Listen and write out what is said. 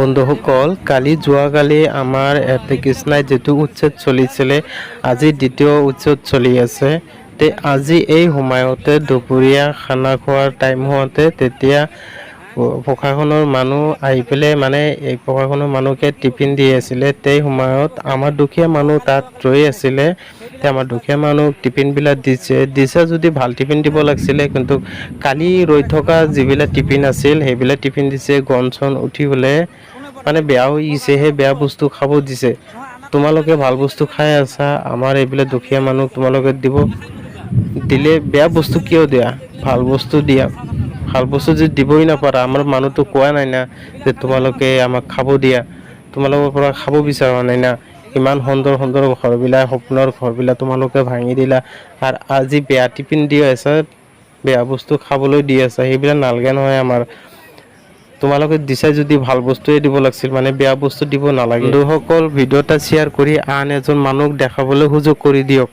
বন্ধুসকল, যোৱাকালি আমাৰ কৃষ্ণাই যিটো উৎসৱ চলিছিলে, আজি দ্বিতীয় উৎসৱ চলি আছে। আজি এই সময়তে দুপৰীয়া খানা খোৱাৰ টাইম হওঁতে তেতিয়া প্ৰশাসনৰ মানুহ আহি পেলাই এই প্ৰশাসনৰ মানুহকে টিফিন দি আছিলে। সেই সময়ত আমাৰ দুখীয়া মানুহ তাত ৰৈ আছিলে। আমাৰ দুখীয়া মানুহক টিফিনবিলাক দিছে যদি ভাল টিফিন দিব লাগিছিলে, কিন্তু কালি ৰৈ থকা যিবিলাক টিফিন আছিল সেইবিলাক টিফিন দিছে। গন চন উঠি পেলাই বেয়া হৈ গৈছে, সেই বেয়া বস্তু খাব দিছে। তোমালোকে ভাল বস্তু খাই আছা, আমাৰ এইবিলাক দুখীয়া মানুহ তোমালোকে দিলে বেয়া বস্তু কিয় দিয়া? ভাল বস্তু দিয়া। ভাল বস্তু যদি দিবই নাপাৰা, আমাৰ মানুহতো কোৱা নাই না যে তোমালোকে আমাক খাব দিয়া, তোমালোকৰ পৰা খাব বিচৰা নাই না। ইমান সুন্দৰ সুন্দৰ ঘৰবিলাক, সপোনৰ ঘৰবিলাক তোমালোকে ভাঙি দিলা। আৰু আজি বেয়া টিফিন দি আছে, বেয়া বস্তু খাবলৈ দি আছে, সেইবিলাক নালাগে নহয়। আমাৰ তোমালোকে দিছা যদি ভাল বস্তুৱে দিব লাগিছিল, বেয়া বস্তু দিব নালাগে। বন্ধুসকল, ভিডিঅ'টা শ্বেয়াৰ কৰি আন এজন মানুহক দেখাবলৈ সুযোগ কৰি দিয়ক।